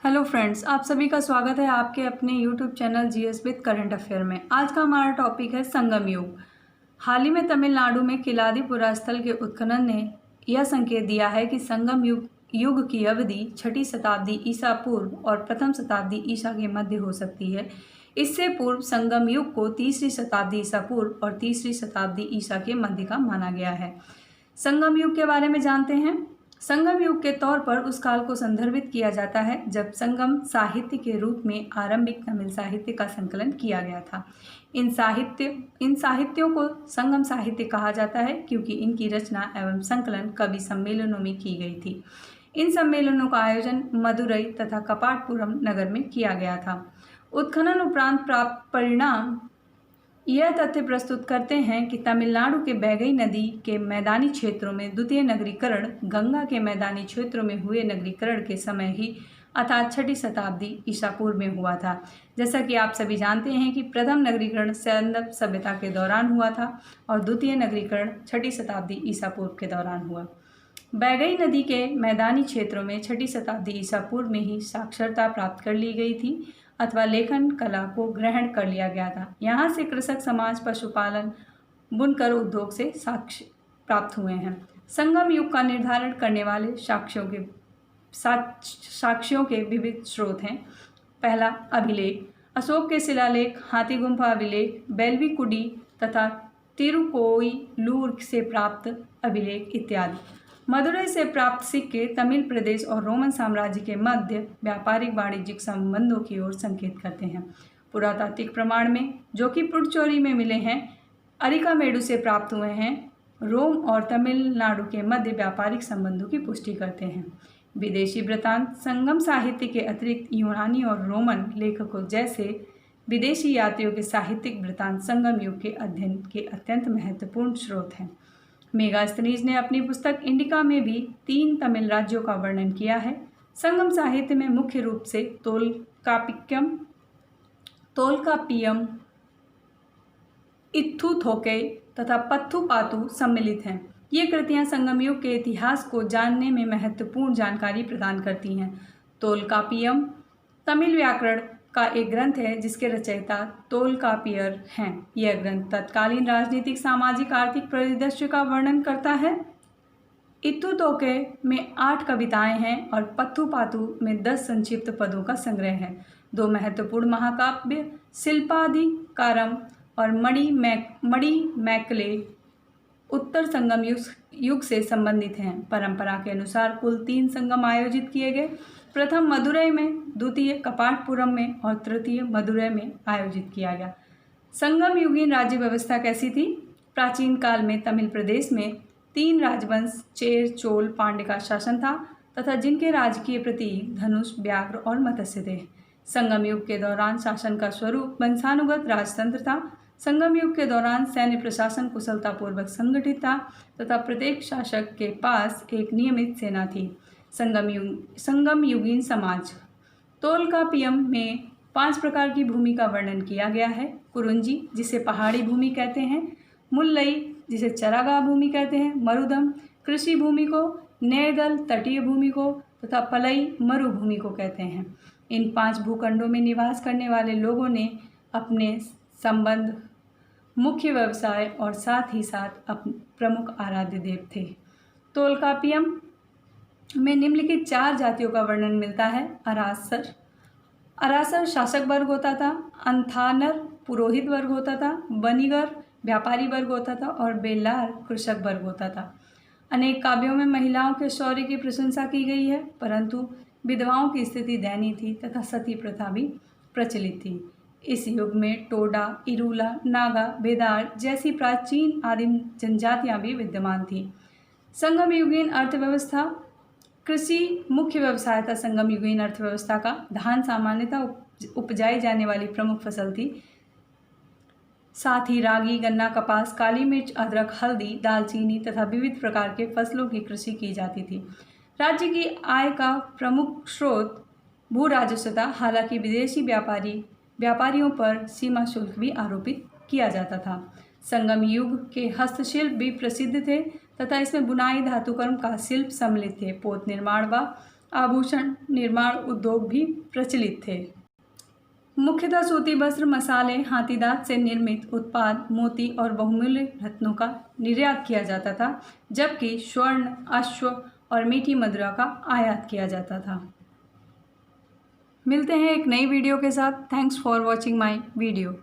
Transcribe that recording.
Hello friends, आप सभी का स्वागत है आपके अपने YouTube channel GS with current affair में। आज का हमारा टॉपिक है संगम युग। हाल ही में तमिलनाडु में किलादी पुरास्थल के उत्खनन ने यह संकेत दिया है कि संगम युग की अवधि 6ठी शताब्दी ईसा पूर्व और प्रथम शताब्दी ईसा के मध्य हो सकती है। इससे पूर्व संगम युग को 3री शताब्दी ईसा पूर्व और 3री शताब्दी ईसा के मध्य का माना गया है। संगम युग के बारे में जानते हैं। संगम युग के तौर पर उस काल को संदर्भित किया जाता है जब संगम साहित्य के रूप में आरंभिक तमिल साहित्य का संकलन किया गया था। इन साहित्यों को संगम साहित्य कहा जाता है क्योंकि इनकी रचना एवं संकलन कवि सम्मेलनों में की गई थी। इन सम्मेलनों का आयोजन मदुरई तथा कपाटपुरम नगर में किया गया था। उत्खनन उपरांत प्राप्त परिणाम यह तथ्य प्रस्तुत करते हैं कि तमिलनाडु के बैगई नदी के मैदानी क्षेत्रों में द्वितीय नगरीकरण गंगा के मैदानी क्षेत्रों में हुए नगरीकरण के समय ही अर्थात 6ठी शताब्दी ईसा पूर्व में हुआ था। जैसा कि आप सभी जानते हैं कि प्रथम नगरीकरण सैंदव सभ्यता के दौरान हुआ था और द्वितीय नगरीकरण 6ठी शताब्दी ईसा पूर्व के दौरान हुआ। बैगई नदी के मैदानी क्षेत्रों में 6ठी शताब्दी ईसा पूर्व में ही साक्षरता प्राप्त कर ली गई थी अथवा लेखन कला को ग्रहण कर लिया गया था। यहाँ से कृषक समाज, पशुपालन, बुनकर उद्योग से साक्ष्य प्राप्त हुए हैं। संगम युग का निर्धारण करने वाले साक्ष्यों के विविध स्रोत हैं। पहला, अभिलेख। अशोक के शिलालेख, हाथी गुम्फा अभिलेख, बेल्वी-कुडी तथा तिरुकोइलूर से प्राप्त अभिलेख इत्यादि। मदुरई से प्राप्त सिक्के तमिल प्रदेश और रोमन साम्राज्य के मध्य व्यापारिक वाणिज्यिक संबंधों की ओर संकेत करते हैं। पुरातात्विक प्रमाण में जो कि पुडुचेरी में मिले हैं, अरिकामेडु से प्राप्त हुए हैं, रोम और तमिलनाडु के मध्य व्यापारिक संबंधों की पुष्टि करते हैं। विदेशी वृत्तांत संगम साहित्य के अतिरिक्त यूनानी और रोमन लेखकों जैसे विदेशी यात्रियों के साहित्यिक वृत्तांत संगम युग के अध्ययन के अत्यंत महत्वपूर्ण स्रोत हैं। मेगास्थनीज ने अपनी पुस्तक इंडिका में भी 3 तमिल राज्यों का वर्णन किया है। संगम साहित्य में मुख्य रूप से तोल्कापियम, इत्थुथोकै तथा पत्थुपातु सम्मिलित हैं। ये कृतियां संगम युग के इतिहास को जानने में महत्वपूर्ण जानकारी प्रदान करती हैं। तोल्कापियम तमिल व्याकरण का एक ग्रंथ है जिसके रचयिता तोल्कापियर हैं। यह ग्रंथ तत्कालीन राजनीतिक, सामाजिक, आर्थिक परिदृश्य का वर्णन करता है। इत्थुथोकै में 8 कविताएं हैं और पत्थुपातु में 10 संक्षिप्त पदों का संग्रह है। 2 महत्वपूर्ण महाकाव्य शिल्पाधिकारम और मणिमेकले उत्तर संगम युग से संबंधित हैं। परंपरा के अनुसार कुल 3 संगम आयोजित किए गए। प्रथम मदुरई में, द्वितीय कपाटपुरम में और तृतीय मदुरई में आयोजित किया गया। संगम युगीन राज्य व्यवस्था कैसी थी? प्राचीन काल में तमिल प्रदेश में 3 राजवंश चेर, चोल, पांड्य का शासन था तथा जिनके राजकीय प्रतीक धनुष, व्याघ्र और मत्स्य थे। संगम युग के दौरान शासन का स्वरूप वंशानुगत राजतंत्र था। संगम युग के दौरान सैन्य प्रशासन कुशलतापूर्वक संगठित था तथा प्रत्येक शासक के पास एक नियमित सेना थी। संगम युगीन समाज। तोल्कापियम में 5 प्रकार की भूमि का वर्णन किया गया है। कुरुंजी, जिसे पहाड़ी भूमि कहते हैं, मुल्लई, जिसे चरागाह भूमि कहते हैं, मरुदम, कृषि भूमि को, नेगल, तटीय भूमि को तथा पलई, मरुभूमि को कहते हैं। इन 5 भूखंडों में निवास करने वाले लोगों ने अपने संबंध, मुख्य व्यवसाय और साथ ही साथ प्रमुख आराध्य देव थे। तोल्कापियम में निम्नलिखित 4 जातियों का वर्णन मिलता है। अरासर शासक वर्ग होता था, अंथानर पुरोहित वर्ग होता था, बनिगर व्यापारी वर्ग होता था और बेल्लार कृषक वर्ग होता था। अनेक काव्यों में महिलाओं के शौर्य की प्रशंसा की गई है, परंतु विधवाओं की स्थिति दयनीय थी तथा सती प्रथा भी प्रचलित थी। इस युग में टोडा, इरूला, नागा, बेदार जैसी प्राचीन आदिम जनजातियां भी विद्यमान थीं। संगम युगीन अर्थव्यवस्था। कृषि मुख्य व्यवसाय था। संगम युगीन अर्थव्यवस्था का धान सामान्यतः उपजाई जाने वाली प्रमुख फसल थी। साथ ही रागी, गन्ना, कपास, काली मिर्च, अदरक, हल्दी, दालचीनी तथा विविध प्रकार के फसलों की कृषि की जाती थी। राज्य की आय का प्रमुख स्रोत भू राजस्व था। हालांकि विदेशी व्यापारियों पर सीमा शुल्क भी आरोपित किया जाता था। संगम युग के हस्तशिल्प भी प्रसिद्ध थे तथा इसमें बुनाई, धातुकर्म का शिल्प सम्मिलित थे। पोत निर्माण व आभूषण निर्माण उद्योग भी प्रचलित थे। मुख्यतः सूती वस्त्र, मसाले, हाथीदांत से निर्मित उत्पाद, मोती और बहुमूल्य रत्नों का निर्यात किया जाता था, जबकि स्वर्ण, अश्व और मीठी मदिरा का आयात किया जाता था। मिलते हैं एक नई वीडियो के साथ। Thanks for watching my video.